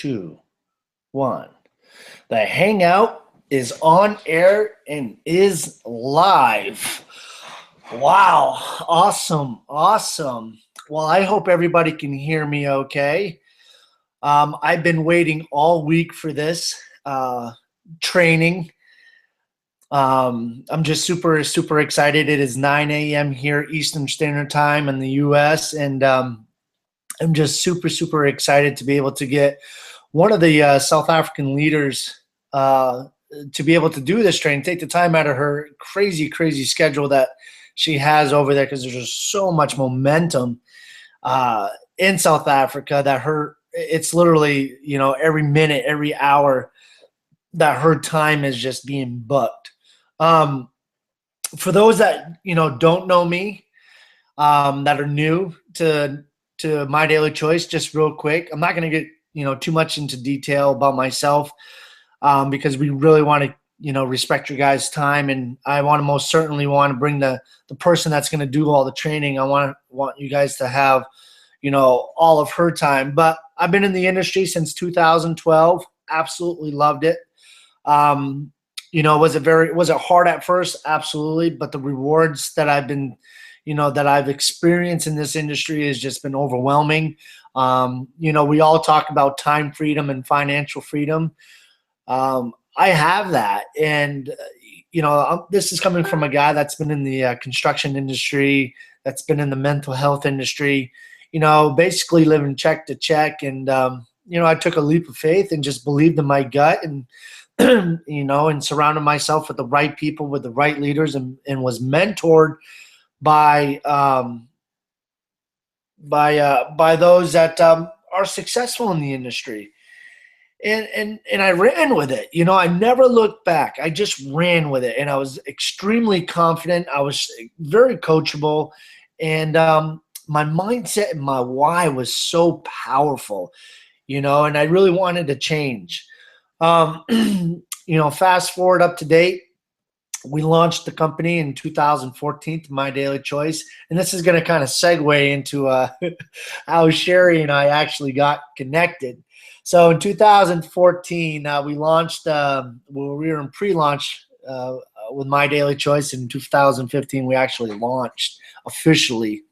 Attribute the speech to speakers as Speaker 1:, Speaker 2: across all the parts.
Speaker 1: two, one. The Hangout is on air and is live. Wow. Awesome. Awesome. Well, I hope everybody can hear me okay. I've been waiting all week for this training. I'm just super, super excited. It is 9 a.m. here Eastern Standard Time in the U.S. And I'm just super, super excited to be able to get one of the South African leaders to be able to do this training, take the time out of her crazy, crazy schedule that she has over there, because there's just so much momentum in South Africa that it's literally, every minute, every hour that her time is just being booked. For those that, don't know me, that are new to My Daily Choice, just real quick, I'm not going to get, too much into detail about myself, because we really want to, respect your guys' time. And I most certainly want to bring the person that's going to do all the training. I want you guys to have, all of her time. But I've been in the industry since 2012. Absolutely loved it. Was it hard at first? Absolutely. But the rewards that I've experienced in this industry has just been overwhelming. We all talk about time freedom and financial freedom. I have that. And, this is coming from a guy that's been in the construction industry, that's been in the mental health industry, basically living check to check. And, I took a leap of faith and just believed in my gut, and, and surrounded myself with the right people, with the right leaders, and was mentored by those that are successful in the industry. And I ran with it. I never looked back. I just ran with it. And I was extremely confident. I was very coachable. And my mindset and my why was so powerful, and I really wanted to change. Fast forward up to date, we launched the company in 2014, My Daily Choice. And this is going to kind of segue into how Cheri and I actually got connected. So in 2014, we launched, we were in pre-launch with My Daily Choice. In 2015, we actually launched officially.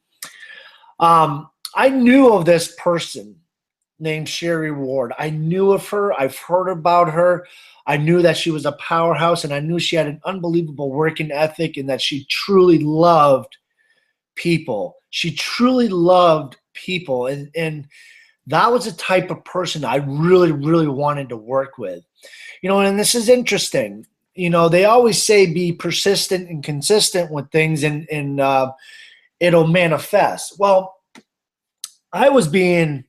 Speaker 1: I knew of this person named Cheri Ward. I knew of her. I've heard about her. I knew that she was a powerhouse, and I knew she had an unbelievable working ethic, and that she truly loved people. She truly loved people. And that was the type of person I really, really wanted to work with. And this is interesting. They always say be persistent and consistent with things, and it'll manifest. Well, I was being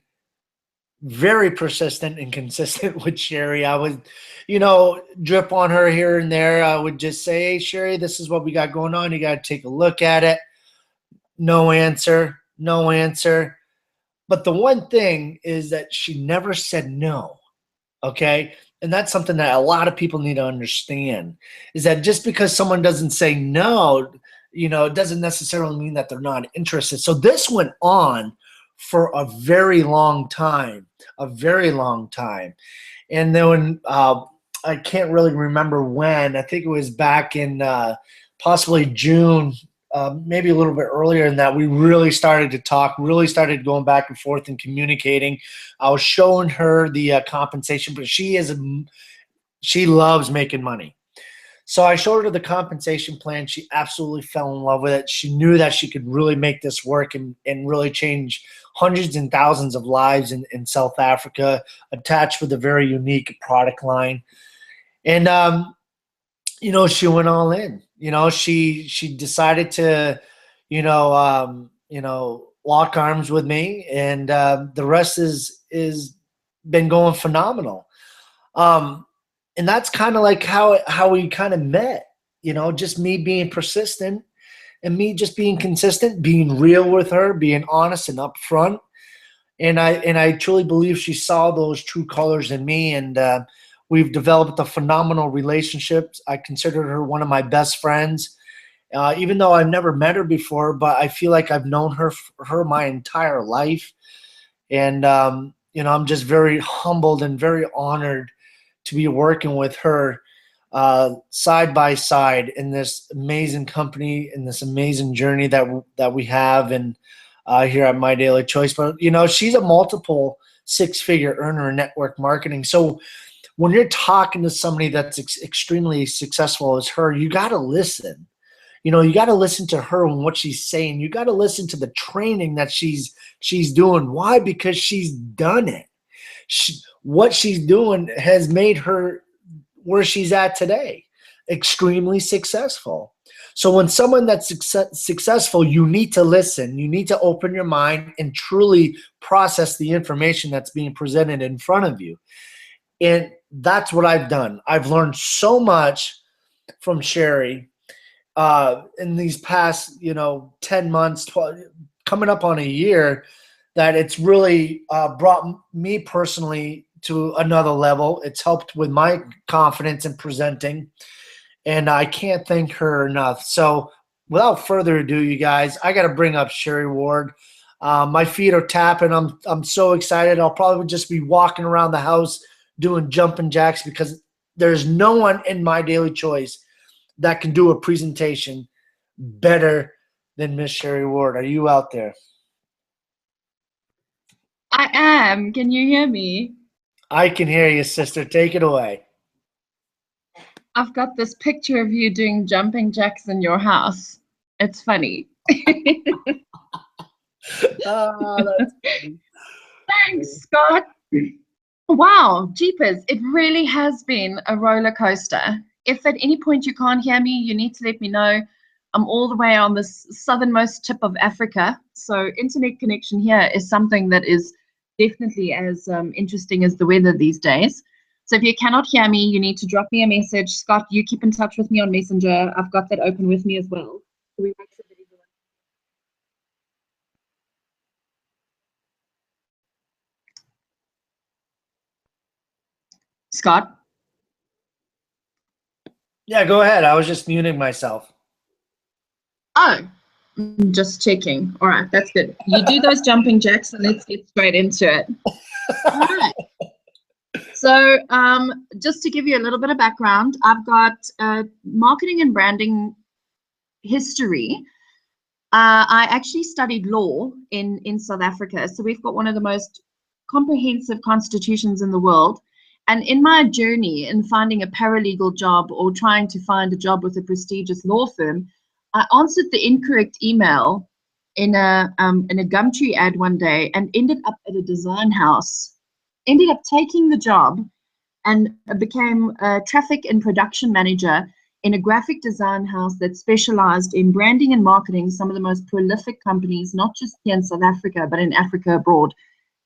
Speaker 1: very persistent and consistent with Cheri. I would, drip on her here and there. I would just say, hey, Cheri, this is what we got going on. You got to take a look at it. No answer. No answer. But the one thing is that she never said no, okay? And that's something that a lot of people need to understand, is that just because someone doesn't say no, it doesn't necessarily mean that they're not interested. So this went on for a very long time, And then when, I can't really remember when, I think it was back in possibly June, maybe a little bit earlier than that, we really started to talk, really started going back and forth and communicating. I was showing her the compensation, but she loves making money. So I showed her the compensation plan. She absolutely fell in love with it. She knew that she could really make this work and really change hundreds and thousands of lives in South Africa, attached with a very unique product line. And, she went all in. She decided to, lock arms with me, and the rest is been going phenomenal. And that's kind of like how we kind of met, just me being persistent and me just being consistent, being real with her, being honest and upfront. And I truly believe she saw those true colors in me, and we've developed a phenomenal relationship. I consider her one of my best friends, even though I've never met her before, but I feel like I've known her my entire life. And I'm just very humbled and very honored to be working with her side by side in this amazing company, in this amazing journey that we have, and here at My Daily Choice. But she's a multiple six-figure earner in network marketing. So when you're talking to somebody that's extremely successful as her, you got to listen. You got to listen to her and what she's saying. You got to listen to the training that she's doing. Why? Because she's done it. What she's doing has made her where she's at today, extremely successful. So when someone that's successful, you need to listen. You need to open your mind and truly process the information that's being presented in front of you. And that's what I've done. I've learned so much from Cheri in these past, 10 months, 12, coming up on a year, that it's really brought me personally to another level. It's helped with my confidence in presenting, and I can't thank her enough. So without further ado, you guys, I got to bring up Cheri Ward. My feet are tapping. I'm so excited. I'll probably just be walking around the house doing jumping jacks because there's no one in My Daily Choice that can do a presentation better than Miss Cheri Ward. Are you out there?
Speaker 2: I am. Can you hear me?
Speaker 1: I can hear you, sister. Take it away.
Speaker 2: I've got this picture of you doing jumping jacks in your house. It's funny.
Speaker 1: That's funny.
Speaker 2: Thanks, Scott. Wow, jeepers. It really has been a roller coaster. If at any point you can't hear me, you need to let me know. I'm all the way on the southernmost tip of Africa. So internet connection here is something that is definitely as interesting as the weather these days. So if you cannot hear me, you need to drop me a message. Scott, you keep in touch with me on Messenger. I've got that open with me as well. So we make sure that everyone... Scott?
Speaker 1: Yeah, go ahead. I was just muting myself.
Speaker 2: Oh, just checking. All right, that's good. You do those jumping jacks and let's get straight into it. All right. So just to give you a little bit of background, I've got marketing and branding history. I actually studied law in South Africa. So we've got one of the most comprehensive constitutions in the world. And in my journey in finding a paralegal job or trying to find a job with a prestigious law firm, I answered the incorrect email in a Gumtree ad one day and ended up at a design house, ended up taking the job and became a traffic and production manager in a graphic design house that specialized in branding and marketing some of the most prolific companies, not just here in South Africa, but in Africa abroad.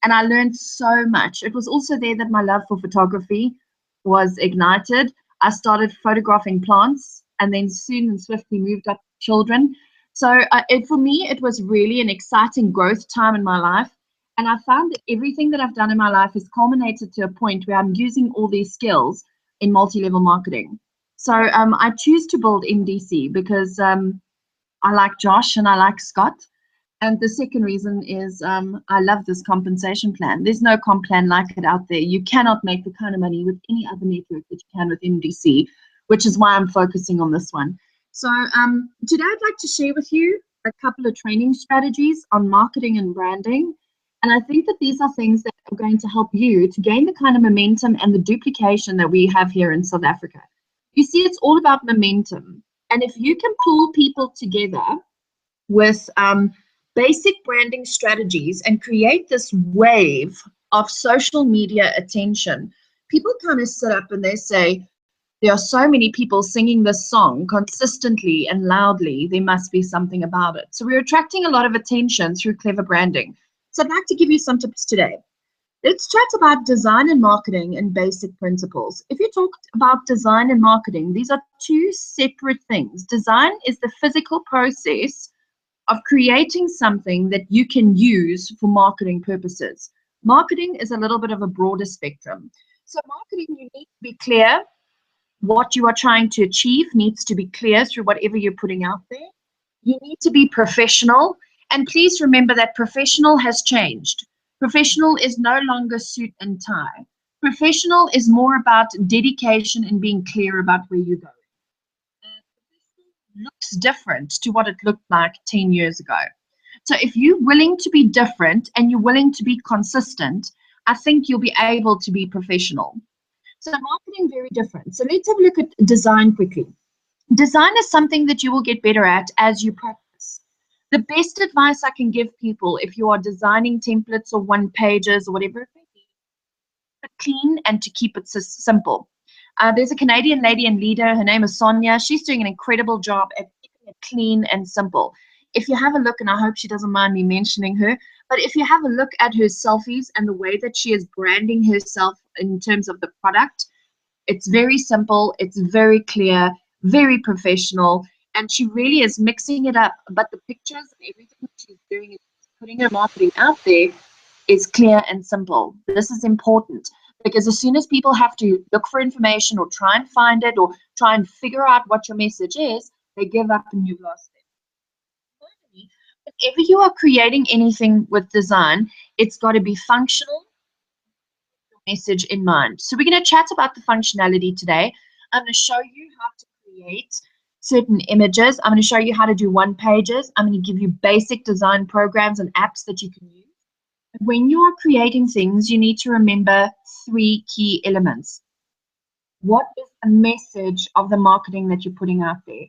Speaker 2: And I learned so much. It was also there that my love for photography was ignited. I started photographing plants and then soon and swiftly moved up to children. So for me, it was really an exciting growth time in my life. And I found that everything that I've done in my life has culminated to a point where I'm using all these skills in multi-level marketing. So I choose to build MDC because I like Josh and I like Scott. And the second reason is I love this compensation plan. There's no comp plan like it out there. You cannot make the kind of money with any other network that you can with MDC, which is why I'm focusing on this one. So today I'd like to share with you a couple of training strategies on marketing and branding. And I think that these are things that are going to help you to gain the kind of momentum and the duplication that we have here in South Africa. You see, it's all about momentum. And if you can pull people together with basic branding strategies and create this wave of social media attention, people kind of sit up and they say, there are so many people singing this song consistently and loudly, there must be something about it. So we're attracting a lot of attention through clever branding. So I'd like to give you some tips today. Let's chat about design and marketing and basic principles. If you talk about design and marketing, these are two separate things. Design is the physical process of creating something that you can use for marketing purposes. Marketing is a little bit of a broader spectrum. So marketing, you need to be clear. What you are trying to achieve needs to be clear through whatever you're putting out there. You need to be professional. And please remember that professional has changed. Professional is no longer suit and tie. Professional is more about dedication and being clear about where you're going. Looks different to what it looked like 10 years ago. So if you're willing to be different and you're willing to be consistent, I think you'll be able to be professional. So marketing, very different. So let's have a look at design quickly. Design is something that you will get better at as you practice. The best advice I can give people if you are designing templates or one pages or whatever it may be, clean and to keep it simple. There's a Canadian lady and leader, her name is Sonia. She's doing an incredible job at keeping it clean and simple. If you have a look, and I hope she doesn't mind me mentioning her, but if you have a look at her selfies and the way that she is branding herself in terms of the product, it's very simple, it's very clear, very professional, and she really is mixing it up. But the pictures and everything that she's doing is putting her marketing out there is clear and simple. This is important because as soon as people have to look for information or try and find it or try and figure out what your message is, they give up and you've lost them. Whenever you are creating anything with design, it's got to be functional, message in mind. So we're going to chat about the functionality today. I'm going to show you how to create certain images. I'm going to show you how to do one pages. I'm going to give you basic design programs and apps that you can use. When you are creating things, you need to remember 3 key elements. What is a message of the marketing that you're putting out there?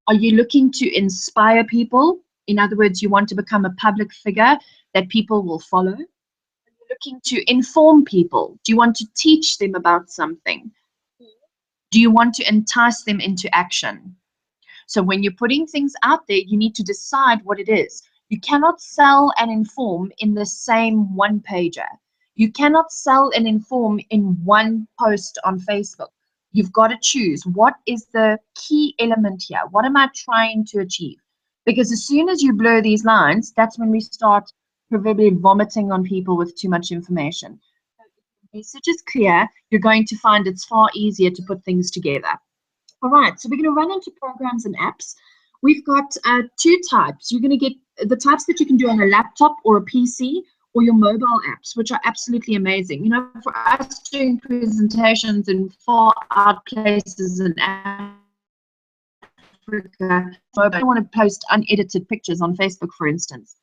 Speaker 2: Are you looking to inspire people? In other words, you want to become a public figure that people will follow? Are you looking to inform people? Do you want to teach them about something? Do you want to entice them into action? So when you're putting things out there, you need to decide what it is. You cannot sell and inform in the same one-pager. You cannot sell and inform in one post on Facebook. You've got to choose what is the key element here. What am I trying to achieve? Because as soon as you blur these lines, that's when we start proverbially vomiting on people with too much information. So if the message is clear, you're going to find it's far easier to put things together. All right, so we're going to run into programs and apps. We've got 2 types. You're going to get the types that you can do on a laptop or a PC or your mobile apps, which are absolutely amazing. You know, for us doing presentations in far out places in Africa, I don't want to post unedited pictures on Facebook, for instance.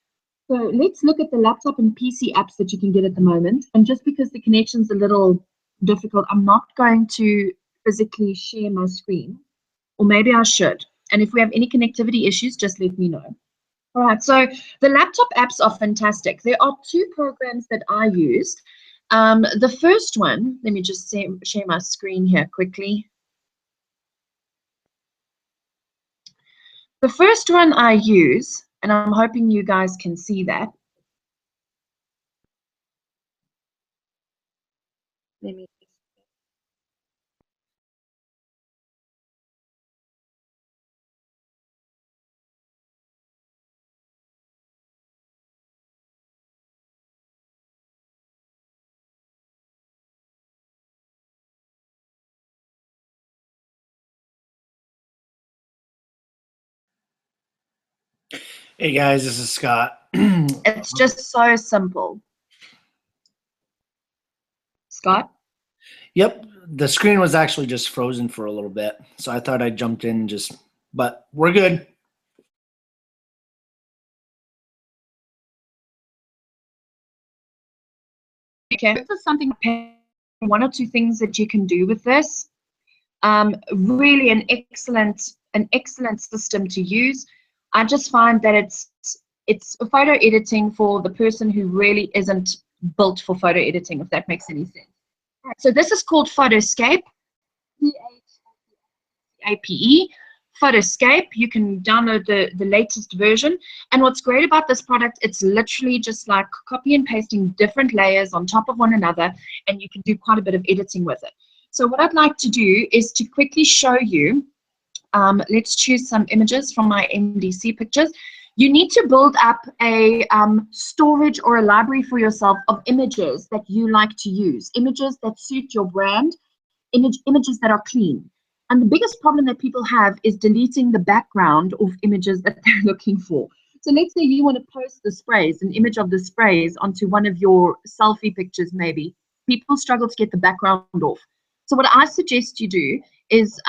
Speaker 2: So let's look at the laptop and PC apps that you can get at the moment. And just because the connection's a little difficult, I'm not going to physically share my screen, or maybe I should. And if we have any connectivity issues, just let me know. All right, so the laptop apps are fantastic. There are 2 programs that I use. The first one, let me just share my screen here quickly. The first one I use, and I'm hoping you guys can see that. Let me.
Speaker 1: Hey guys, this is Scott.
Speaker 2: It's just so simple. Scott?
Speaker 1: Yep, the screen was actually just frozen for a little bit, so I thought I jumped in but we're good.
Speaker 2: Okay, this is something, 1 or 2 things that you can do with this. Really an excellent system to use. I just find that it's photo editing for the person who really isn't built for photo editing, if that makes any sense. Right, so this is called Photoscape, P-H-A-P-E, Photoscape. You can download the latest version. And what's great about this product, it's literally just like copy and pasting different layers on top of one another, and you can do quite a bit of editing with it. So what I'd like to do is to quickly show you, let's choose some images from my MDC pictures. You need to build up a storage or a library for yourself of images that you like to use, images that suit your brand, images that are clean. And the biggest problem that people have is deleting the background of images that they're looking for. So let's say you want to post the sprays, an image of the sprays onto one of your selfie pictures, maybe. People struggle to get the background off. So what I suggest you do is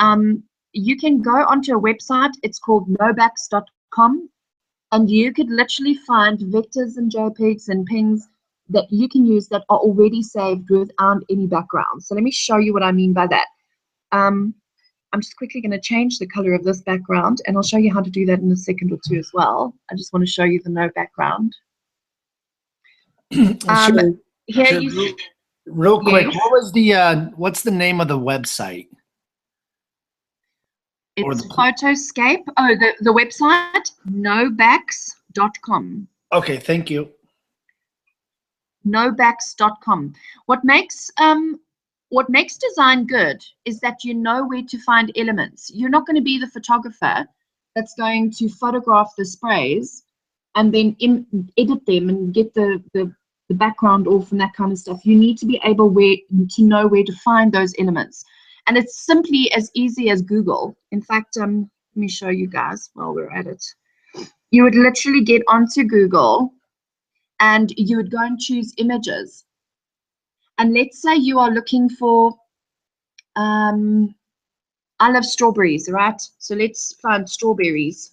Speaker 2: you can go onto a website. It's called nobacks.com, and you could literally find vectors and JPEGs and pings that you can use that are already saved without any background. So let me show you what I mean by that. I'm just quickly going to change the color of this background, and I'll show you how to do that in a second or two as well. I just want to show you the no background.
Speaker 1: Sure.
Speaker 2: Here
Speaker 1: Sure.
Speaker 2: you
Speaker 1: Real quick,
Speaker 2: Yes.
Speaker 1: what was the what's the name of the website? Or
Speaker 2: It's
Speaker 1: the
Speaker 2: Photoscape. Oh, the website, nobacks.com.
Speaker 1: Okay, thank you.
Speaker 2: Nobacks.com. What makes design good is that you know where to find elements. You're not going to be the photographer that's going to photograph the sprays and then edit them and get the background off and that kind of stuff. You need to be able to know where to find those elements. And it's simply as easy as Google. In fact, let me show you guys while we're at it. You would literally get onto Google and you would go and choose images. And let's say you are looking for, I love strawberries, right? So let's find strawberries.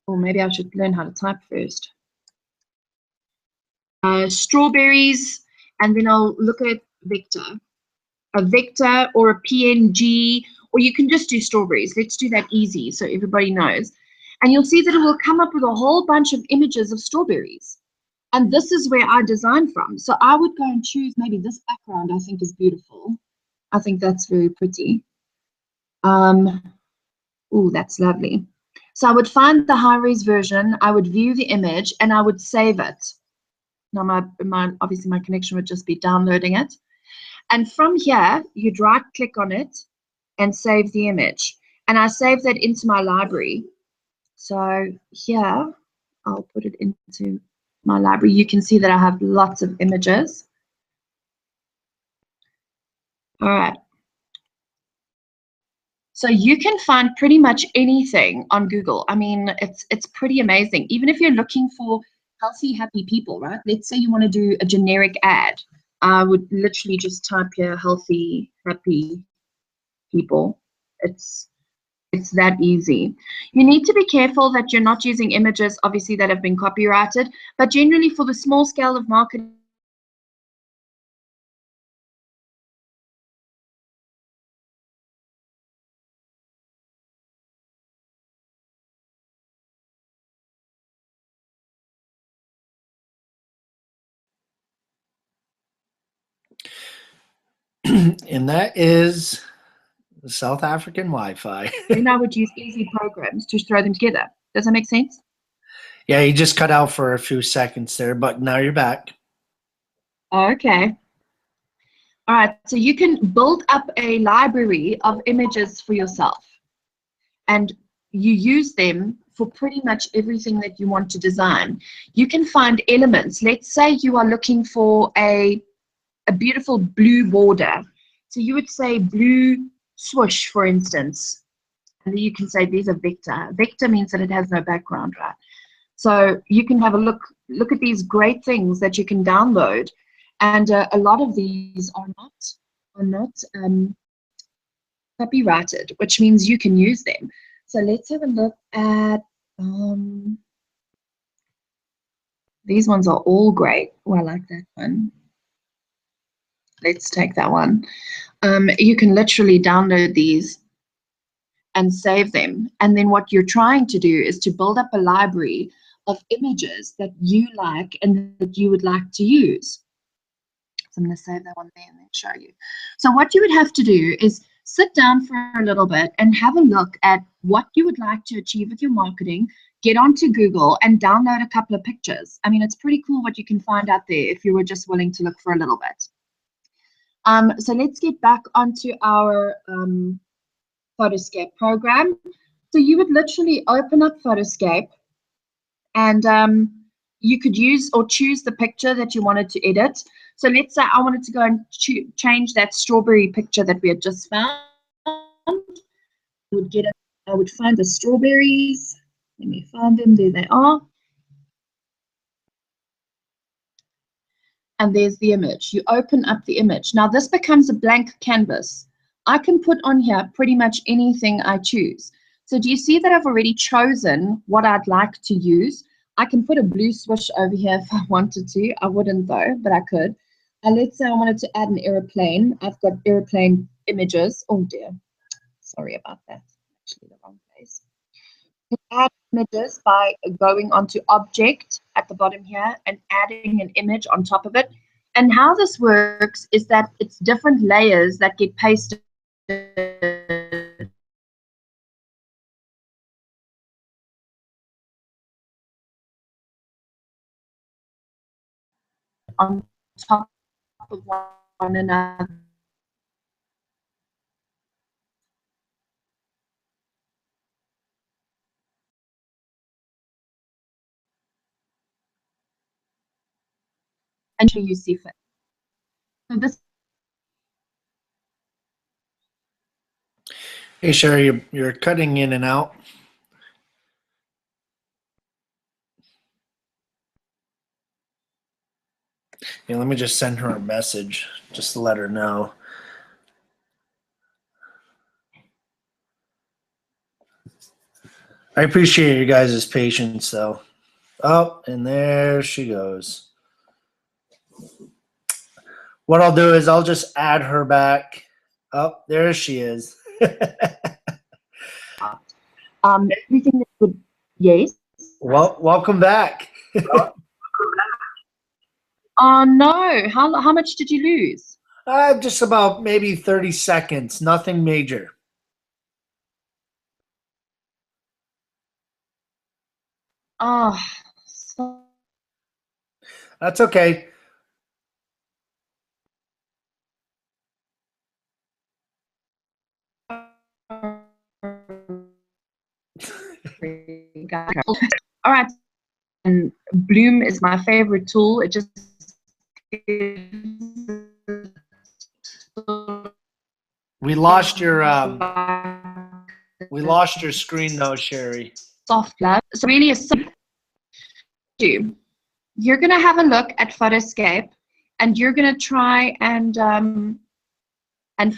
Speaker 2: Or maybe I should learn how to type first. Strawberries, and then I'll look at vector. A vector or a PNG, or you can just do strawberries. Let's do that easy so everybody knows. And you'll see that it will come up with a whole bunch of images of strawberries. And this is where I design from. So I would go and choose maybe this background I think is beautiful. I think that's very pretty. Oh, that's lovely. So I would find the high-res version, I would view the image, and I would save it. Now obviously my connection would just be downloading it. And from here, you'd right-click on it and save the image. And I save that into my library. So here, I'll put it into my library. You can see that I have lots of images. All right. So you can find pretty much anything on Google. I mean, it's pretty amazing. Even if you're looking for healthy, happy people, right? Let's say you want to do a generic ad. I would literally just type here healthy, happy people. It's that easy. You need to be careful that you're not using images, obviously, that have been copyrighted, but generally for the small scale of marketing,
Speaker 1: And that is the South African Wi-Fi.
Speaker 2: then I would use easy programs to throw them together. Does that make sense?
Speaker 1: Yeah, you just cut out for a few seconds there, but now you're back.
Speaker 2: Okay. All right, so you can build up a library of images for yourself, and you use them for pretty much everything that you want to design. You can find elements. Let's say you are looking for a beautiful blue border. So you would say blue swoosh, for instance, and then you can say these are vector. Vector means that it has no background, right? So you can have a look at these great things that you can download. And a lot of these are not copyrighted, which means you can use them. So let's have a look at these ones are all great. Oh, I like that one. Let's take that one. You can literally download these and save them. And then what you're trying to do is to build up a library of images that you like and that you would like to use. I'm going to save that one there and then show you. So what you would have to do is sit down for a little bit and have a look at what you would like to achieve with your marketing, get onto Google and download a couple of pictures. I mean, it's pretty cool what you can find out there if you were just willing to look for a little bit. So let's get back onto our Photoscape program. So you would literally open up Photoscape and you could use or choose the picture that you wanted to edit. So let's say I wanted to go and change that strawberry picture that we had just found. I would find the strawberries. Let me find them. There they are. And there's the image. You open up the image. Now this becomes a blank canvas. I can put on here pretty much anything I choose. So do you see that I've already chosen what I'd like to use? I can put a blue swoosh over here if I wanted to. I wouldn't though, but I could. And let's say I wanted to add an airplane. I've got airplane images. Oh dear. Sorry about that. Actually the wrong place. Add images by going onto object at the bottom here and adding an image on top of it. And how this works is that it's different layers that get pasted on top of one another. And you see fit. So this
Speaker 1: Hey, Cheri, you're cutting in and out. Yeah, let me just send her a message just to let her know. I appreciate you guys' patience, though. Oh, and there she goes. What I'll do is I'll just add her back. Oh, there she is.
Speaker 2: everything that would, yes.
Speaker 1: Well, welcome back.
Speaker 2: Oh no, how much did you lose?
Speaker 1: Just about maybe 30 seconds. Nothing major.
Speaker 2: Oh, so
Speaker 1: That's okay.
Speaker 2: all right. And Bloom is my favorite tool. It just
Speaker 1: We lost your screen though, Cheri.
Speaker 2: soft love. So really a simple you're gonna have a look at Photoscape and you're gonna try and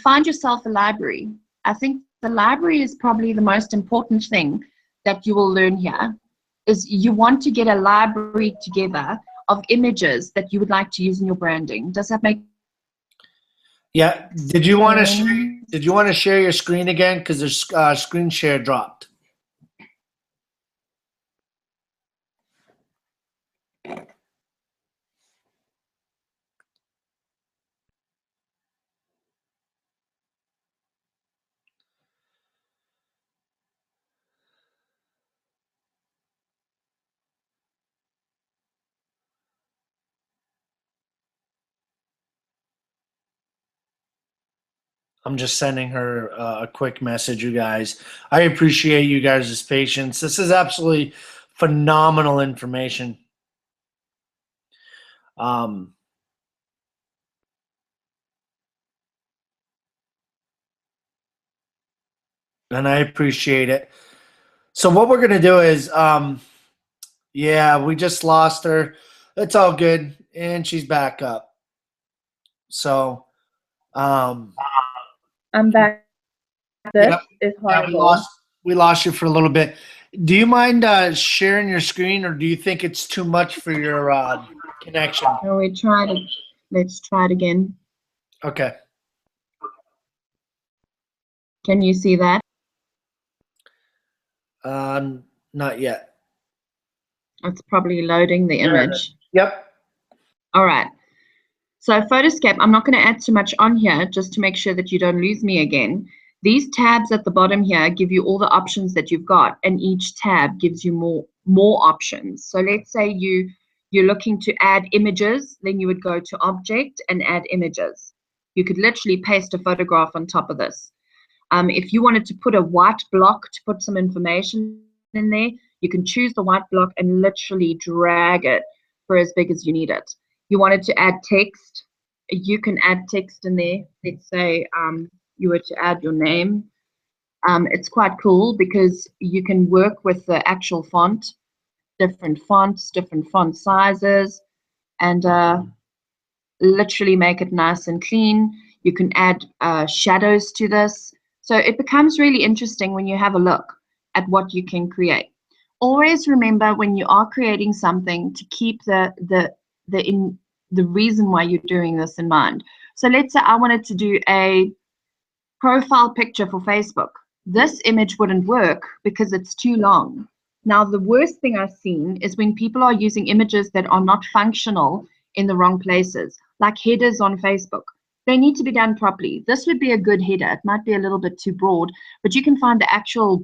Speaker 2: find yourself a library. I think the library is probably the most important thing that you will learn here is you want to get a library together of images that you would like to use in your branding. Does that make
Speaker 1: Yeah. Did you want to share your screen again? Because the screen share dropped. I'm just sending her a quick message, you guys. I appreciate you guys' patience. This is absolutely phenomenal information. Um, and I appreciate it. So what we're gonna do is, yeah, we just lost her. It's all good, and she's back up. So,
Speaker 2: I'm back. This
Speaker 1: yep,
Speaker 2: is
Speaker 1: yeah,
Speaker 2: horrible.
Speaker 1: we lost you for a little bit. Do you mind sharing your screen, or do you think it's too much for your connection?
Speaker 2: So let's try it again.
Speaker 1: Okay.
Speaker 2: Can you see that?
Speaker 1: Not yet.
Speaker 2: It's probably loading the image.
Speaker 1: Yep.
Speaker 2: All right. So Photoscape, I'm not going to add too much on here just to make sure that you don't lose me again. These tabs at the bottom here give you all the options that you've got, and each tab gives you more options. So let's say you're looking to add images, then you would go to Object and add images. You could literally paste a photograph on top of this. If you wanted to put a white block to put some information in there, you can choose the white block and literally drag it for as big as you need it. You wanted to add text, you can add text in there. Let's say you were to add your name. It's quite cool because you can work with the actual font, different font sizes, and literally make it nice and clean. You can add shadows to this. So it becomes really interesting when you have a look at what you can create. Always remember when you are creating something to keep the reason why you're doing this in mind. So let's say I wanted to do a profile picture for Facebook. This image wouldn't work because it's too long. Now, the worst thing I've seen is when people are using images that are not functional in the wrong places, like headers on Facebook. They need to be done properly. This would be a good header. It might be a little bit too broad, but you can find the actual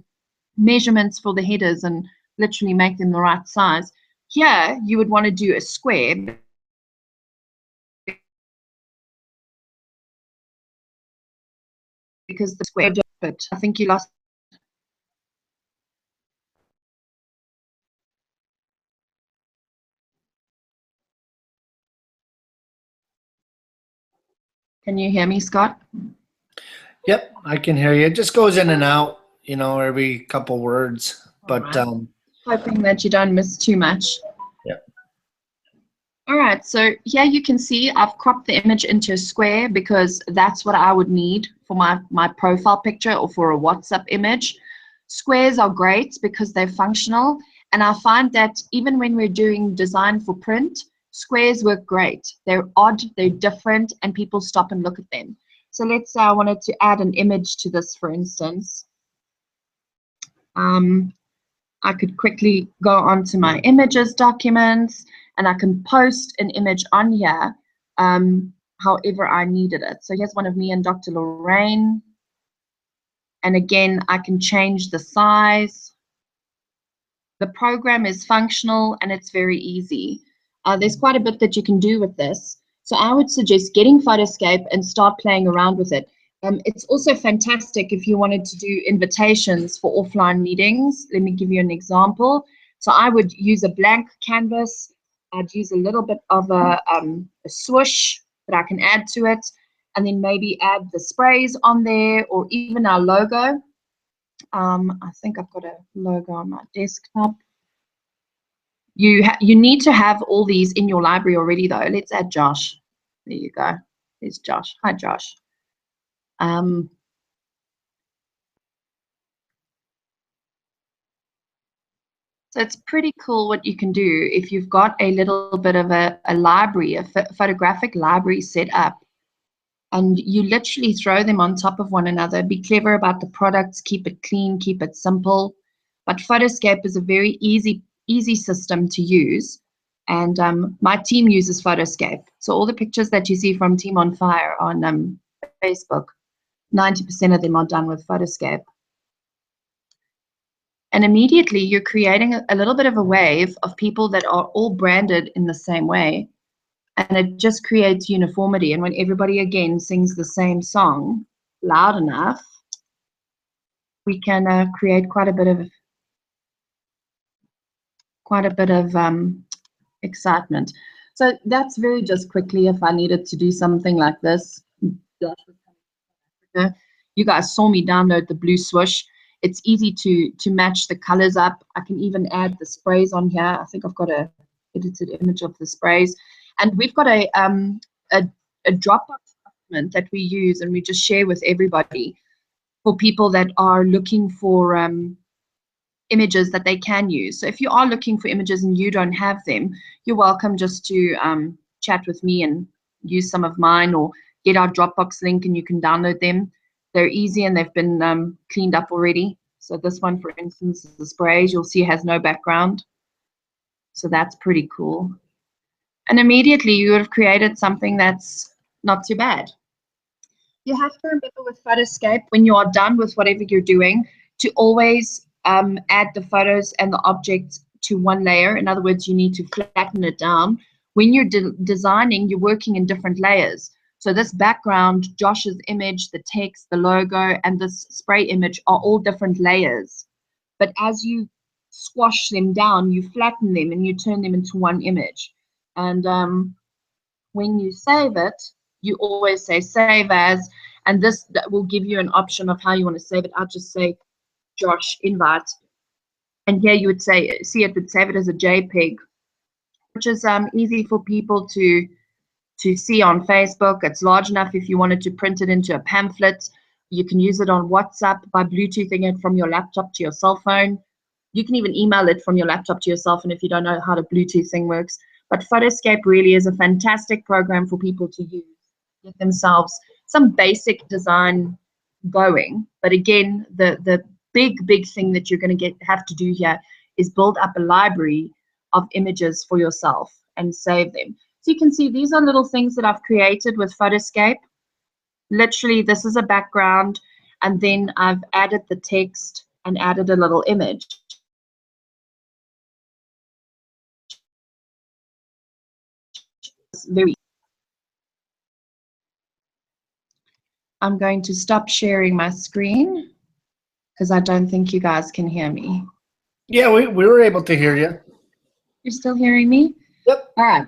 Speaker 2: measurements for the headers and literally make them the right size. Here, you would want to do a square because the square, but I think you lost. Can you hear me, Scott?
Speaker 1: Yep, I can hear you. It just goes in and out, every couple words. But
Speaker 2: right. Hoping that you don't miss too much.
Speaker 1: Yeah.
Speaker 2: All right, so here you can see I've cropped the image into a square because that's what I would need for my profile picture or for a WhatsApp image. Squares are great because they're functional, and I find that even when we're doing design for print, squares work great. They're odd, they're different, and people stop and look at them. So let's say I wanted to add an image to this, for instance. I could quickly go onto my images documents and I can post an image on here however I needed it. So here's one of me and Dr. Lorraine. And again, I can change the size. The program is functional and it's very easy. There's quite a bit that you can do with this. So I would suggest getting Photoscape and start playing around with it. It's also fantastic if you wanted to do invitations for offline meetings. Let me give you an example. So I would use a blank canvas. I'd use a little bit of a swoosh that I can add to it, and then maybe add the sprays on there or even our logo. I think I've got a logo on my desktop. You need to have all these in your library already, though. Let's add Josh. There you go. There's Josh. Hi, Josh. So it's pretty cool what you can do if you've got a little bit of a library, a photographic library set up, and you literally throw them on top of one another. Be clever about the products, keep it clean, keep it simple. But Photoscape is a very easy system to use. And my team uses Photoscape. So all the pictures that you see from Team on Fire on Facebook, 90% of them are done with Photoscape. And immediately you're creating a little bit of a wave of people that are all branded in the same way. And it just creates uniformity. And when everybody again sings the same song loud enough, we can create quite a bit of excitement. So that's very just quickly if I needed to do something like this. You guys saw me download the blue swoosh. It's easy to match the colors up. I can even add the sprays on here. I think I've got a edited image of the sprays. And we've got a Dropbox document that we use and we just share with everybody for people that are looking for images that they can use. So if you are looking for images and you don't have them, you're welcome just to chat with me and use some of mine, or get our Dropbox link and you can download them. They're easy and they've been cleaned up already. So this one, for instance, is the sprays. You'll see it has no background. So that's pretty cool. And immediately you would have created something that's not too bad. You have to remember with Photoscape, when you are done with whatever you're doing, to always add the photos and the objects to one layer. In other words, you need to flatten it down. When you're designing, you're working in different layers. So this background, Josh's image, the text, the logo, and this spray image are all different layers. But as you squash them down, you flatten them and you turn them into one image. And when you save it, you always say save as, And this that will give you an option of how you want to save it. I'll just say Josh invite. And here you would say, see, it would save it as a JPEG, which is easy for people to see on Facebook. It's large enough if you wanted to print it into a pamphlet. You can use it on WhatsApp by Bluetoothing it from your laptop to your cell phone. You can even email it from your laptop to your cell phone if you don't know how the Bluetooth thing works. But Photoscape really is a fantastic program for people to use, get themselves some basic design going. But again, the big thing that you're going to have to do here is build up a library of images for yourself and save them. So you can see these are little things that I've created with Photoscape. Literally, this is a background, and then I've added the text and added a little image. I'm going to stop sharing my screen because I don't think you guys can hear me.
Speaker 1: Yeah, we were able to hear you.
Speaker 2: You're still hearing me?
Speaker 1: Yep.
Speaker 2: All right.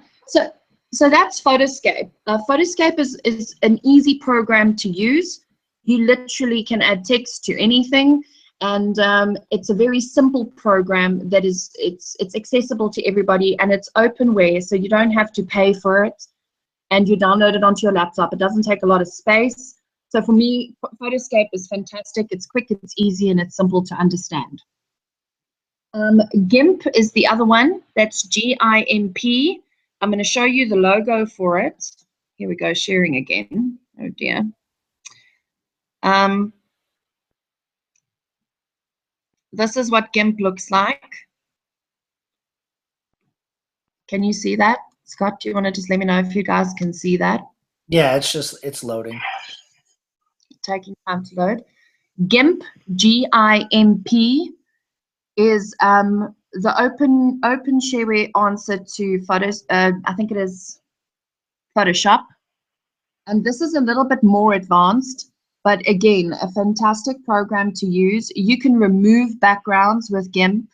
Speaker 2: So that's Photoscape. Photoscape is an easy program to use. You literally can add text to anything, and it's a very simple program that it's accessible to everybody, and it's openware, so you don't have to pay for it, and you download it onto your laptop. It doesn't take a lot of space. So for me, Photoscape is fantastic. It's quick, it's easy, and it's simple to understand. GIMP is the other one. That's GIMP. I'm going to show you the logo for it. Here we go, sharing again. Oh dear. This is what GIMP looks like. Can you see that? Scott, do you want to just let me know if you guys can see that?
Speaker 1: Yeah, it's loading.
Speaker 2: Taking time to load. GIMP, G-I-M-P, is the open shareware answer to photos. I think it is Photoshop. And this is a little bit more advanced, but again, a fantastic program to use. You can remove backgrounds with GIMP.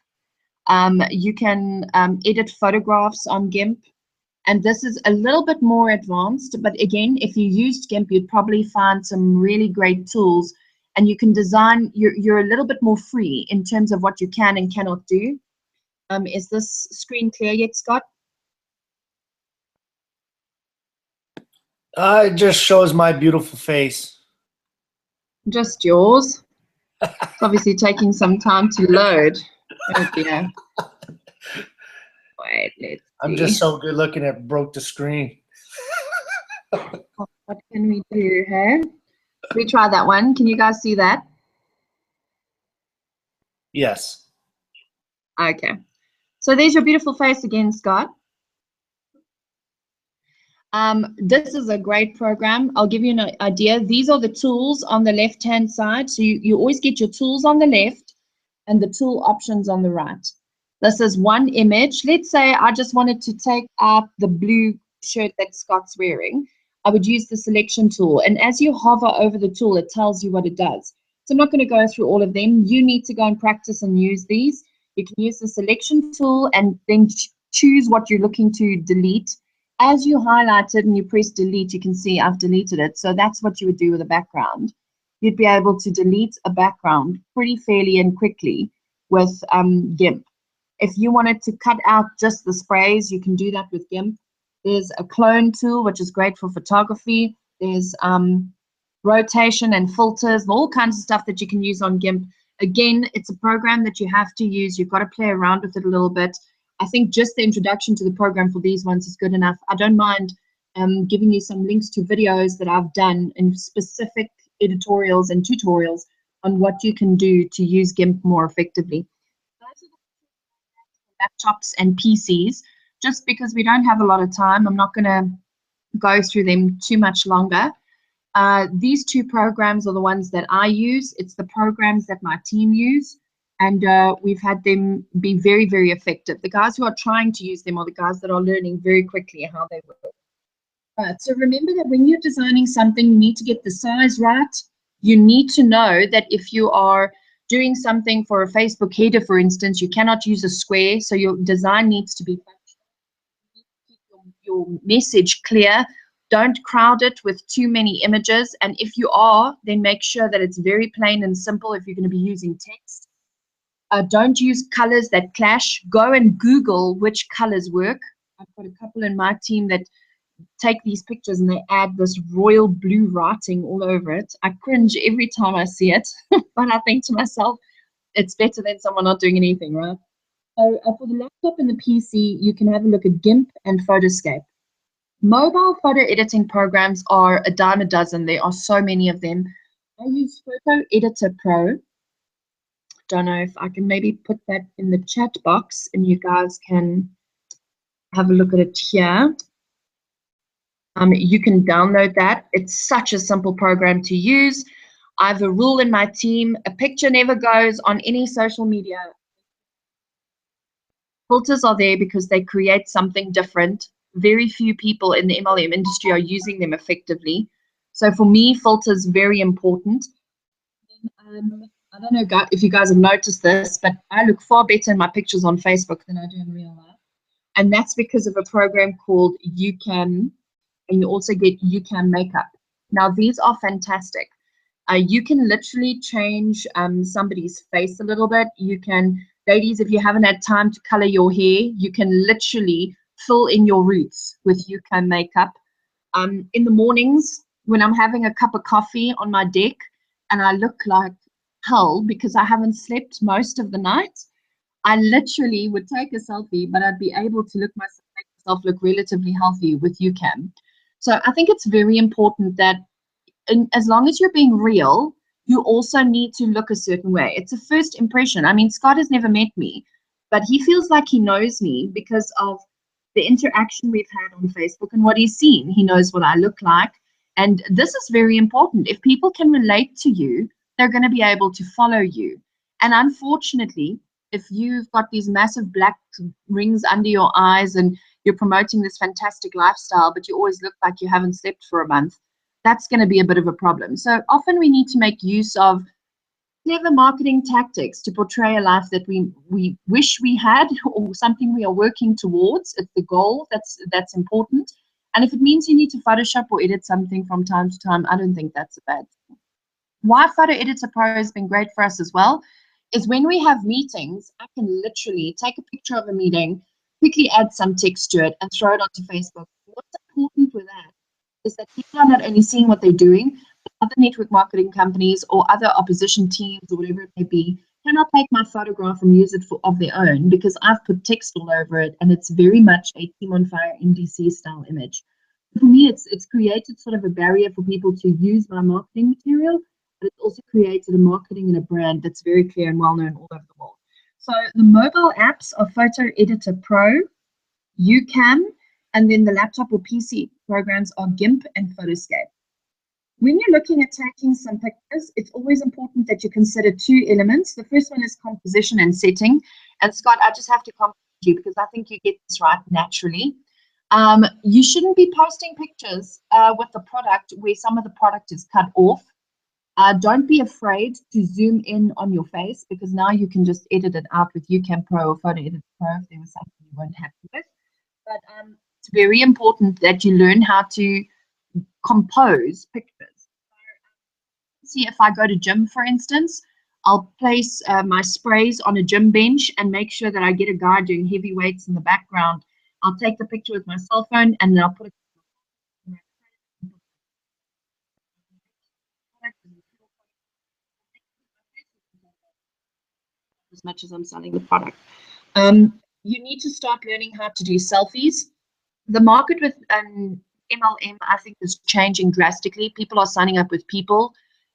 Speaker 2: You can edit photographs on GIMP. And this is a little bit more advanced, but again, if you used GIMP, you'd probably find some really great tools, and you can design, you're a little bit more free in terms of what you can and cannot do. Is this screen clear yet, Scott?
Speaker 1: It just shows my beautiful face.
Speaker 2: Just yours. It's obviously taking some time to load. Oh dear. Wait, let's see.
Speaker 1: I'm just so good looking it broke the screen.
Speaker 2: What can we do, hey? We try that one. Can you guys see that?
Speaker 1: Yes.
Speaker 2: Okay. So there's your beautiful face again, Scott. This is a great program. I'll give you an idea. These are the tools on the left-hand side. So you always get your tools on the left and the tool options on the right. This is one image. Let's say I just wanted to take out the blue shirt that Scott's wearing. I would use the selection tool. And as you hover over the tool, it tells you what it does. So I'm not going to go through all of them. You need to go and practice and use these. You can use the selection tool and then choose what you're looking to delete. As you highlight it and you press delete, you can see I've deleted it. So that's what you would do with a background. You'd be able to delete a background pretty fairly and quickly with GIMP. If you wanted to cut out just the sprays, you can do that with GIMP. There's a clone tool, which is great for photography. There's rotation and filters and all kinds of stuff that you can use on GIMP. Again, it's a program that you have to use. You've got to play around with it a little bit. I think just the introduction to the program for these ones is good enough. I don't mind giving you some links to videos that I've done in specific editorials and tutorials on what you can do to use GIMP more effectively. Laptops and PCs, just because we don't have a lot of time, I'm not going to go through them too much longer. These two programs are the ones that I use. It's the programs that my team use. And we've had them be very, very effective. The guys who are trying to use them are the guys that are learning very quickly how they work. Right, so remember that when you're designing something, you need to get the size right. You need to know that if you are doing something for a Facebook header, for instance, you cannot use a square, so your design needs to be functional. You need to keep your message clear. Don't crowd it with too many images. And if you are, then make sure that it's very plain and simple if you're going to be using text. Don't use colors that clash. Go and Google which colors work. I've got a couple in my team that take these pictures and they add this royal blue writing all over it. I cringe every time I see it, but I think to myself, it's better than someone not doing anything, right? So for the laptop and the PC, you can have a look at GIMP and Photoscape. Mobile photo editing programs are a dime a dozen. There are so many of them. I use Photo Editor Pro. Don't know if I can maybe put that in the chat box and you guys can have a look at it here. You can download that. It's such a simple program to use. I have a rule in my team. A picture never goes on any social media. Filters are there because they create something different. Very few people in the MLM industry are using them effectively. So for me, filters very important. I don't know if you guys have noticed this, but I look far better in my pictures on Facebook than I do in real life. And that's because of a program called YouCam, and you also get YouCam Makeup. Now, these are fantastic. You can literally change somebody's face a little bit. You can, ladies, if you haven't had time to color your hair, you can literally fill in your roots with YouCam Makeup. In the mornings, when I'm having a cup of coffee on my deck and I look like hell because I haven't slept most of the night, I literally would take a selfie, but I'd be able to make myself look relatively healthy with YouCam. So I think it's very important that as long as you're being real, you also need to look a certain way. It's a first impression. I mean, Scott has never met me, but he feels like he knows me because of the interaction we've had on Facebook and what he's seen. He knows what I look like. And this is very important. If people can relate to you, they're going to be able to follow you. And unfortunately, if you've got these massive black rings under your eyes and you're promoting this fantastic lifestyle, but you always look like you haven't slept for a month, that's going to be a bit of a problem. So often we need to make use of clever marketing tactics to portray a life that we wish we had or something we are working towards. It's the goal that's important. And if it means you need to Photoshop or edit something from time to time, I don't think that's a bad thing. Why Photo Editor Pro has been great for us as well is when we have meetings, I can literally take a picture of a meeting, quickly add some text to it and throw it onto Facebook. What's important with that is that people are not only seeing what they're doing, but other network marketing companies or other opposition teams or whatever it may be cannot take my photograph and use it of their own because I've put text all over it and it's very much a Team on Fire NDC style image. For me, it's created sort of a barrier for people to use my marketing material, but it's also created a marketing and a brand that's very clear and well known all over the world. So the mobile apps are Photo Editor Pro, YouCam, and then the laptop or PC programs are GIMP and Photoscape. When you're looking at taking some pictures, it's always important that you consider two elements. The first one is composition and setting. And Scott, I just have to compliment you because I think you get this right naturally. You shouldn't be posting pictures with the product where some of the product is cut off. Don't be afraid to zoom in on your face because now you can just edit it out with YouCam Pro or Photo Editor Pro if there was something you weren't happy with. But it's very important that you learn how to compose pictures. See, if I go to gym, for instance, I'll place my sprays on a gym bench and make sure that I get a guy doing heavy weights in the background. I'll take the picture with my cell phone and then I'll put it as much as I'm selling the product. You need to start learning how to do selfies. The market with MLM, I think, is changing drastically. People are signing up with people.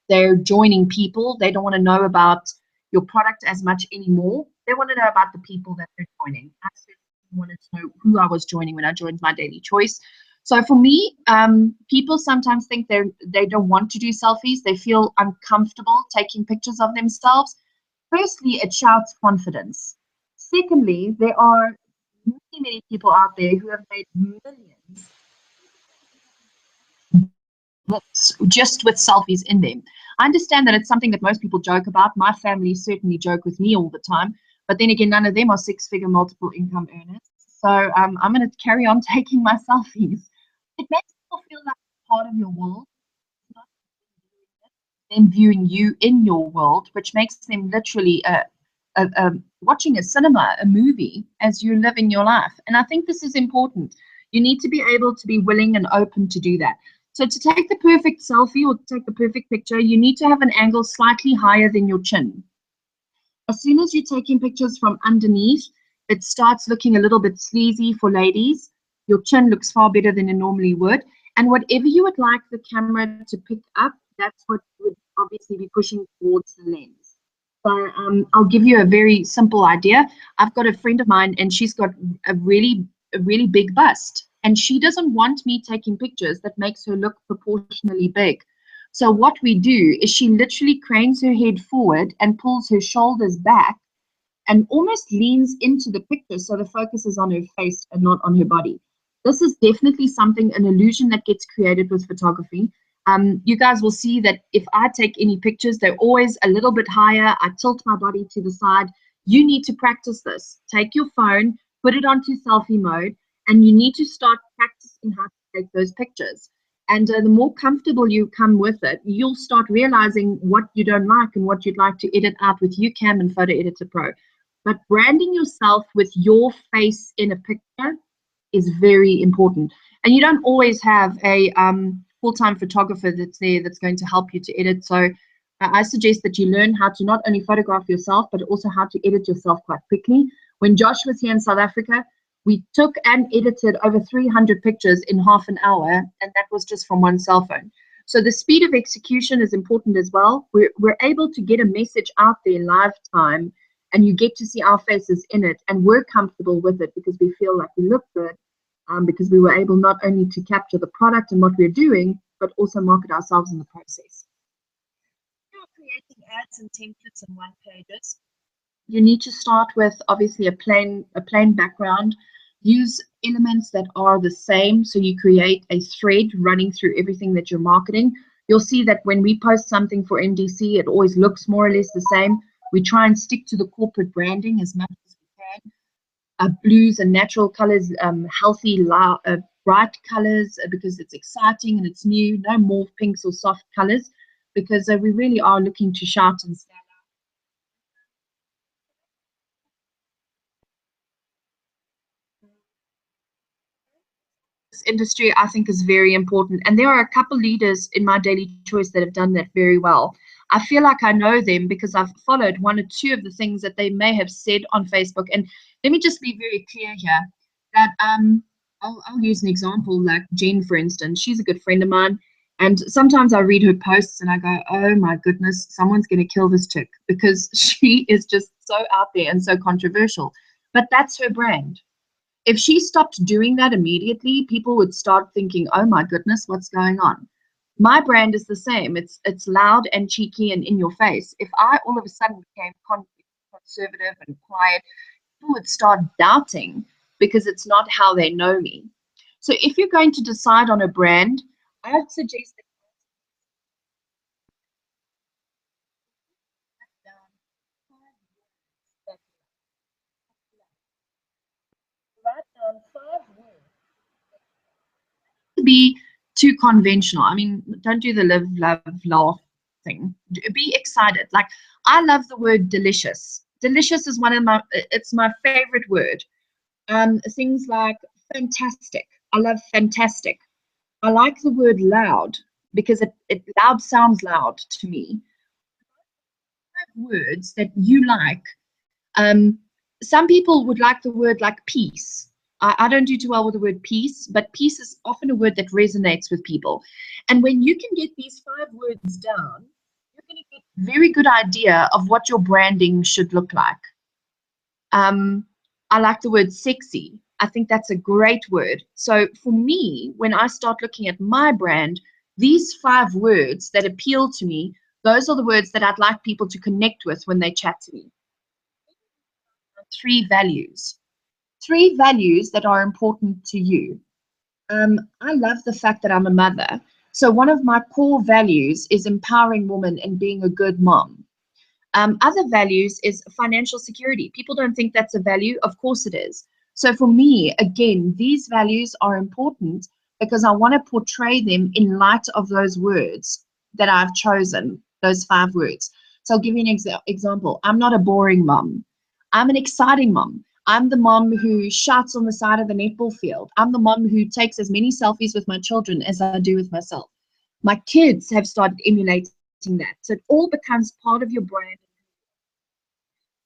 Speaker 2: They're joining people. They don't want to know about your product as much anymore. They want to know about the people that they're joining. I wanted to know who I was joining when I joined My Daily Choice. So for me, people sometimes think they don't want to do selfies. They feel uncomfortable taking pictures of themselves. Firstly, it shouts confidence. Secondly, there are many people out there who have made millions just with selfies in them. I understand that it's something that most people joke about. My family certainly joke with me all the time. But then again, none of them are six-figure multiple income earners. So I'm going to carry on taking my selfies. It makes people feel like part of your world, not them viewing you in your world, which makes them literally watching a cinema, a movie, as you live in your life. And I think this is important. You need to be able to be willing and open to do that. So to take the perfect selfie or take the perfect picture, you need to have an angle slightly higher than your chin. As soon as you're taking pictures from underneath, it starts looking a little bit sleazy for ladies. Your chin looks far better than it normally would. And whatever you would like the camera to pick up, that's what would obviously be pushing towards the lens. So I'll give you a very simple idea. I've got a friend of mine, and she's got a really big bust, and she doesn't want me taking pictures that makes her look proportionally big. So what we do is she literally cranes her head forward and pulls her shoulders back and almost leans into the picture so the focus is on her face and not on her body. This is definitely something, an illusion that gets created with photography. You guys will see that if I take any pictures, they're always a little bit higher. I tilt my body to the side. You need to practice this. Take your phone, put it onto selfie mode, and you need to start practicing how to take those pictures. And the more comfortable you come with it, you'll start realizing what you don't like and what you'd like to edit out with UCam and Photo Editor Pro. But branding yourself with your face in a picture is very important. And you don't always have a full-time photographer that's there that's going to help you to edit. So I suggest that you learn how to not only photograph yourself, but also how to edit yourself quite quickly. When Josh was here in South Africa, we took and edited over 300 pictures in half an hour, and that was just from one cell phone. So the speed of execution is important as well. We're able to get a message out there in live time, and you get to see our faces in it, and we're comfortable with it because we feel like we look good, because we were able not only to capture the product and what we're doing, but also market ourselves in the process. Now, creating ads and templates and one pages. You need to start with obviously a plain background. Use elements that are the same, so you create a thread running through everything that you're marketing. You'll see that when we post something for NDC, it always looks more or less the same. We try and stick to the corporate branding as much as we can. Blues and natural colors, healthy, bright colors, because it's exciting and it's new. No more pinks or soft colors, because we really are looking to shout and stand out. This industry, I think, is very important, and there are a couple leaders in my daily choice that have done that very well. I feel like I know them because I've followed one or two of the things that they may have said on Facebook. And let me just be very clear here that I'll use an example like Jen, for instance. She's a good friend of mine, and sometimes I read her posts and I go, oh my goodness, someone's going to kill this chick, because she is just so out there and so controversial. But that's her brand. If she stopped doing that immediately, people would start thinking, oh my goodness, what's going on? My brand is the same. It's loud and cheeky and in your face. If I all of a sudden became conservative and quiet, people would start doubting, because it's not how they know me. So if you're going to decide on a brand, I would suggest that you write down 5 words to be too conventional. I mean, don't do the live, love, laugh thing. Be excited. Like, I love the word delicious. Delicious is it's my favorite word. Things like fantastic. I love fantastic. I like the word loud because it loud sounds loud to me. Words that you like. Some people would like the word like peace. I don't do too well with the word peace, but peace is often a word that resonates with people. And when you can get these 5 words down, you're going to get a very good idea of what your branding should look like. I like the word sexy. I think that's a great word. So for me, when I start looking at my brand, these 5 words that appeal to me, those are the words that I'd like people to connect with when they chat to me. 3 values. 3 values that are important to you. I love the fact that I'm a mother. So one of my core values is empowering women and being a good mom. Other values is financial security. People don't think that's a value. Of course it is. So for me, again, these values are important because I want to portray them in light of those words that I've chosen, those 5 words. So I'll give you an example. I'm not a boring mom. I'm an exciting mom. I'm the mom who shouts on the side of the netball field. I'm the mom who takes as many selfies with my children as I do with myself. My kids have started emulating that. So it all becomes part of your brand.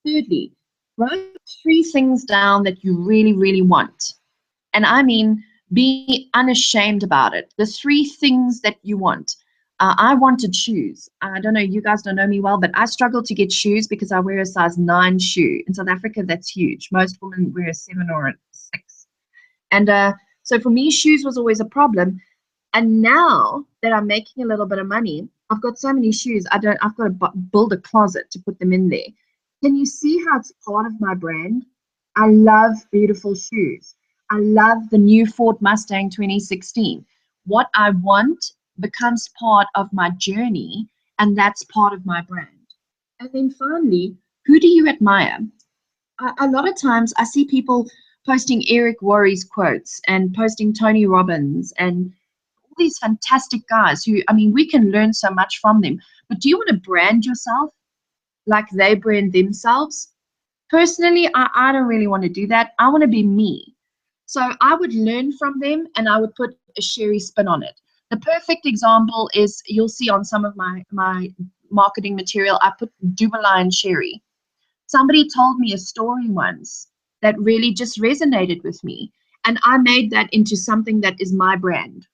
Speaker 2: Thirdly, write 3 things down that you really, really want. And I mean, be unashamed about it. The 3 things that you want. I wanted shoes. I don't know, you guys don't know me well, but I struggle to get shoes because I wear a size 9 shoe. In South Africa, that's huge. Most women wear a 7 or a 6. And so for me, shoes was always a problem. And now that I'm making a little bit of money, I've got so many shoes. I've got to build a closet to put them in there. Can you see how it's part of my brand? I love beautiful shoes. I love the new Ford Mustang 2016. What I want becomes part of my journey, and that's part of my brand. And then finally, who do you admire? A lot of times I see people posting Eric Worre's quotes and posting Tony Robbins and all these fantastic guys who, I mean, we can learn so much from them. But do you want to brand yourself like they brand themselves? Personally, I don't really want to do that. I want to be me. So I would learn from them and I would put a Cheri spin on it. The perfect example is you'll see on some of my marketing material, I put Dubai and Cheri. Somebody told me a story once that really just resonated with me. And I made that into something that is my brand.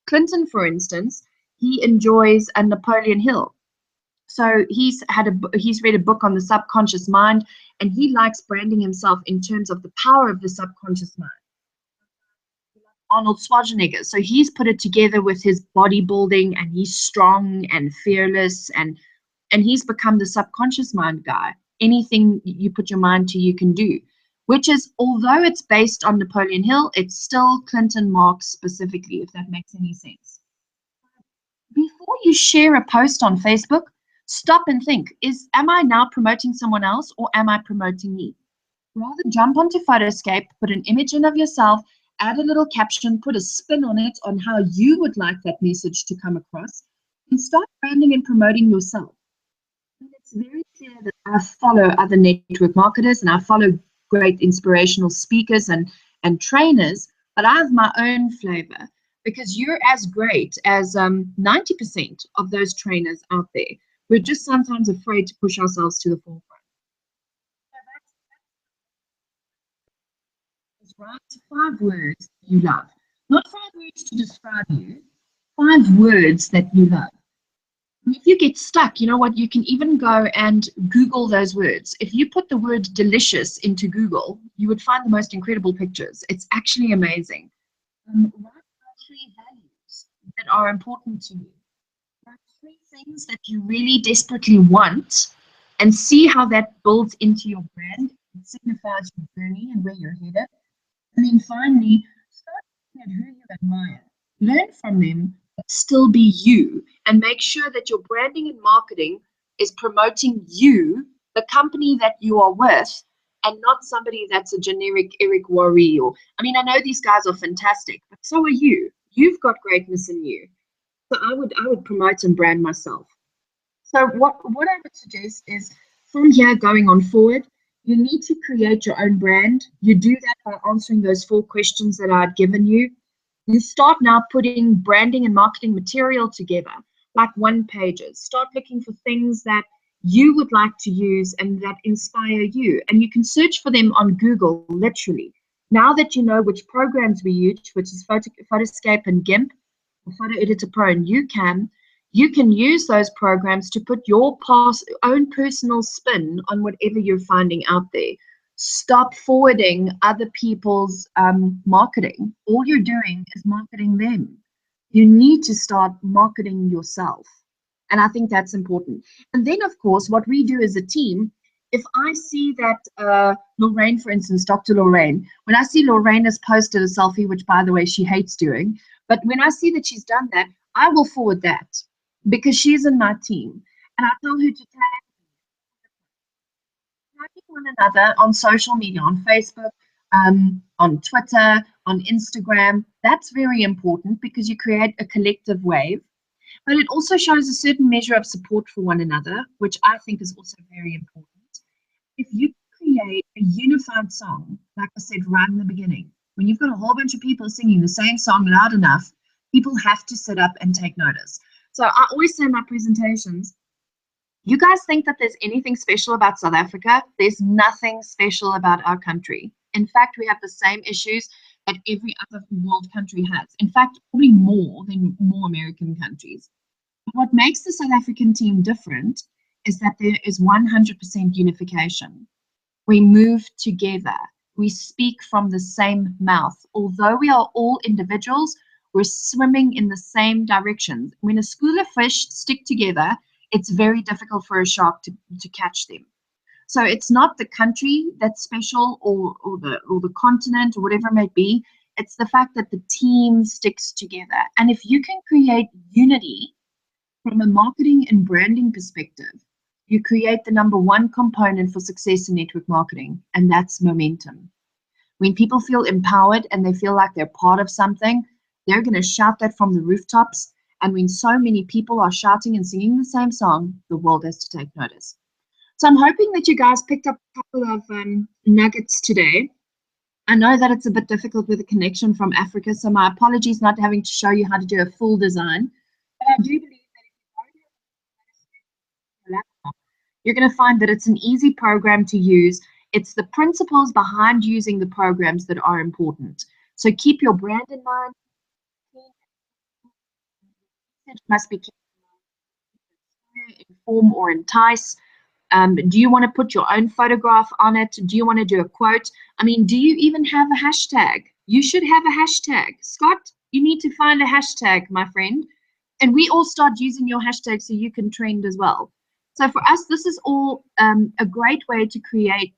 Speaker 2: Clinton, for instance, he enjoys a Napoleon Hill. So he's read a book on the subconscious mind, and he likes branding himself in terms of the power of the subconscious mind. Arnold Schwarzenegger. So he's put it together with his bodybuilding, and he's strong and fearless, and he's become the subconscious mind guy. Anything you put your mind to, you can do. Which is, although it's based on Napoleon Hill, it's still Clinton Marks specifically, if that makes any sense. Before you share a post on Facebook, stop and think, am I now promoting someone else or am I promoting me? Rather jump onto Photoscape, put an image in of yourself, add a little caption, put a spin on it on how you would like that message to come across, and start branding and promoting yourself. And it's very clear that I follow other network marketers and I follow great inspirational speakers and trainers, but I have my own flavor because you're as great as 90% of those trainers out there. We're just sometimes afraid to push ourselves to the forefront. Write 5 words you love. Not 5 words to describe you, 5 words that you love. If you get stuck, you know what? You can even go and Google those words. If you put the word delicious into Google, you would find the most incredible pictures. It's actually amazing. Write 3 values that are important to you. Write 3 things that you really desperately want and see how that builds into your brand. It signifies your journey and where you're headed. And then finally, start looking at who you admire. Learn from them, but still be you. And make sure that your branding and marketing is promoting you, the company that you are with, and not somebody that's a generic Eric Worre. Or, I mean, I know these guys are fantastic, but so are you. You've got greatness in you. So I would promote and brand myself. So what I would suggest is from here going on forward, you need to create your own brand. You do that by answering those 4 questions that I've given you. You start now putting branding and marketing material together, like 1-pagers. Start looking for things that you would like to use and that inspire you. And you can search for them on Google, literally. Now that you know which programs we use, which is Photoscape and GIMP, or Photo Editor Pro and you can use those programs to put your own personal spin on whatever you're finding out there. Stop forwarding other people's marketing. All you're doing is marketing them. You need to start marketing yourself. And I think that's important. And then, of course, what we do as a team, if I see that Lorraine, for instance, Dr. Lorraine, when I see Lorraine has posted a selfie, which, by the way, she hates doing, but when I see that she's done that, I will forward that because she's in my team. And I tell her to tagging one another on social media, on Facebook. on Twitter, on Instagram. That's very important because you create a collective wave. But it also shows a certain measure of support for one another, which I think is also very important. If you create a unified song, like I said right in the beginning, when you've got a whole bunch of people singing the same song loud enough, people have to sit up and take notice. So I always say in my presentations, you guys think that there's anything special about South Africa? There's nothing special about our country. In fact, we have the same issues that every other world country has. In fact, probably more than more American countries. What makes the South African team different is that there is 100% unification. We move together. We speak from the same mouth. Although we are all individuals, we're swimming in the same direction. When a school of fish stick together, it's very difficult for a shark to catch them. So it's not the country that's special or the continent or whatever it may be. It's the fact that the team sticks together. And if you can create unity from a marketing and branding perspective, you create the number one component for success in network marketing, and that's momentum. When people feel empowered and they feel like they're part of something, they're going to shout that from the rooftops. And when so many people are shouting and singing the same song, the world has to take notice. So I'm hoping that you guys picked up a couple of nuggets today. I know that it's a bit difficult with a connection from Africa, so my apologies not having to show you how to do a full design. But I do believe that if you laptop, you're going to find that it's an easy program to use. It's the principles behind using the programs that are important. So keep your brand in mind. It must be inform or entice. Do you want to put your own photograph on it? Do you want to do a quote? I mean, do you even have a hashtag? You should have a hashtag. Scott, you need to find a hashtag, my friend. And we all start using your hashtag so you can trend as well. So for us, this is all a great way to create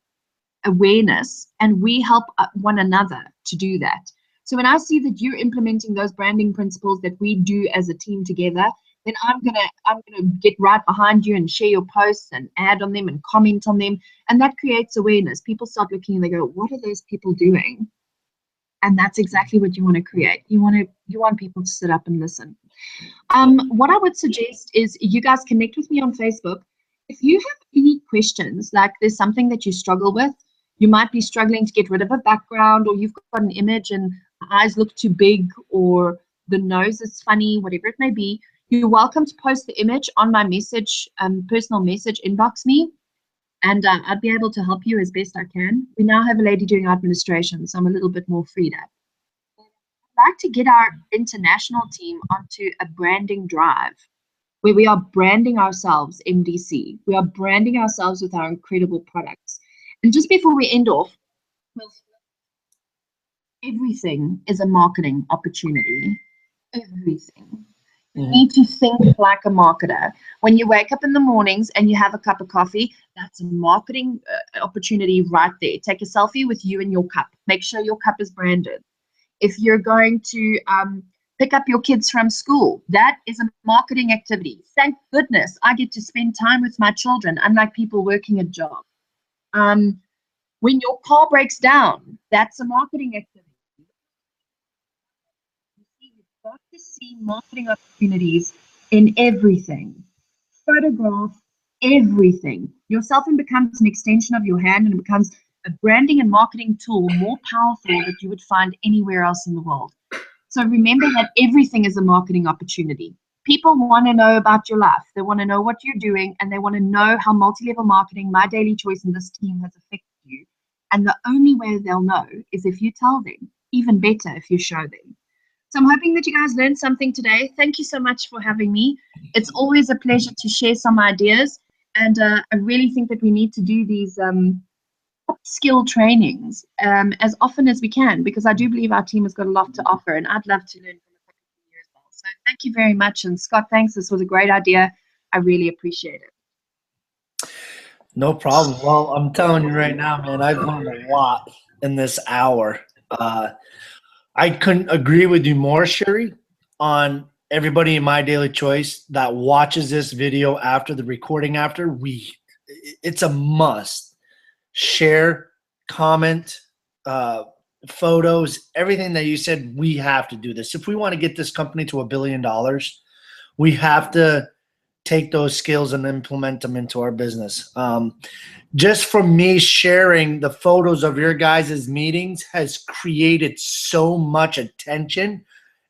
Speaker 2: awareness, and we help one another to do that. So when I see that you're implementing those branding principles that we do as a team together, then I'm gonna get right behind you and share your posts and add on them and comment on them, and that creates awareness. People start looking and they go, "What are those people doing?" And that's exactly what you want to create. You want people to sit up and listen. What I would suggest is you guys connect with me on Facebook. If you have any questions, like there's something that you struggle with, you might be struggling to get rid of a background, or you've got an image and the eyes look too big, or the nose is funny, whatever it may be, you're welcome to post the image on my message, personal message, inbox me, and I'd be able to help you as best I can. We now have a lady doing administration, so I'm a little bit more freed up. I'd like to get our international team onto a branding drive where we are branding ourselves, MDC. We are branding ourselves with our incredible products. And just before we end off, everything is a marketing opportunity. Everything. You need to think like a marketer. When you wake up in the mornings and you have a cup of coffee, that's a marketing opportunity right there. Take a selfie with you and your cup. Make sure your cup is branded. If you're going to pick up your kids from school, that is a marketing activity. Thank goodness I get to spend time with my children, unlike people working a job. When your car breaks down, that's a marketing activity. You've got to see marketing opportunities in everything. Photograph everything. Your cell phone becomes an extension of your hand, and it becomes a branding and marketing tool more powerful that you would find anywhere else in the world. So remember that everything is a marketing opportunity. People want to know about your life. They want to know what you're doing, and they want to know how multi-level marketing, my daily choice, and this team has affected you. And the only way they'll know is if you tell them. Even better if you show them. So I'm hoping that you guys learned something today. Thank you so much for having me. It's always a pleasure to share some ideas. And I really think that we need to do these skill trainings as often as we can, because I do believe our team has got a lot to offer, and I'd love to learn from you as well. So thank you very much. And Scott, thanks. This was a great idea. I really appreciate it.
Speaker 1: No problem. Well, I'm telling you right now, man, I've learned a lot in this hour. I couldn't agree with you more, Cheri, on everybody in My Daily Choice that watches this video after the recording it's a must. Share, comment, photos, everything that you said. We have to do this if we want to get this company to $1 billion. We have to take those skills and implement them into our business. Just from me sharing the photos of your guys' meetings has created so much attention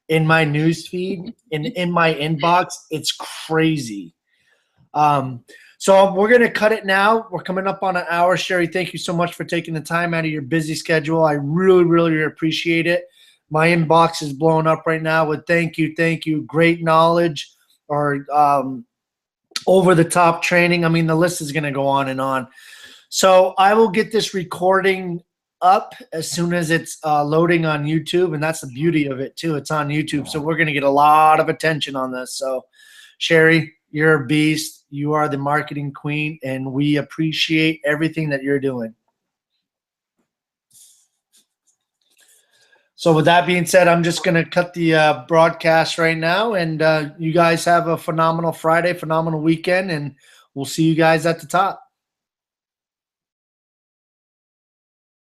Speaker 1: in my news feed and in my inbox. It's crazy. So we're going to cut it now. We're coming up on an hour. Cheri, thank you so much for taking the time out of your busy schedule. I really, really appreciate it. My inbox is blowing up right now with thank you, great knowledge, or over the top training. I mean, the list is going to go on and on. So I will get this recording up as soon as it's loading on YouTube, and that's the beauty of it too. It's on YouTube, so we're going to get a lot of attention on this. So Cheri, you're a beast. You are the marketing queen, and we appreciate everything that you're doing. So with that being said, I'm just going to cut the broadcast right now, and you guys have a phenomenal Friday, phenomenal weekend, and we'll see you guys at the top.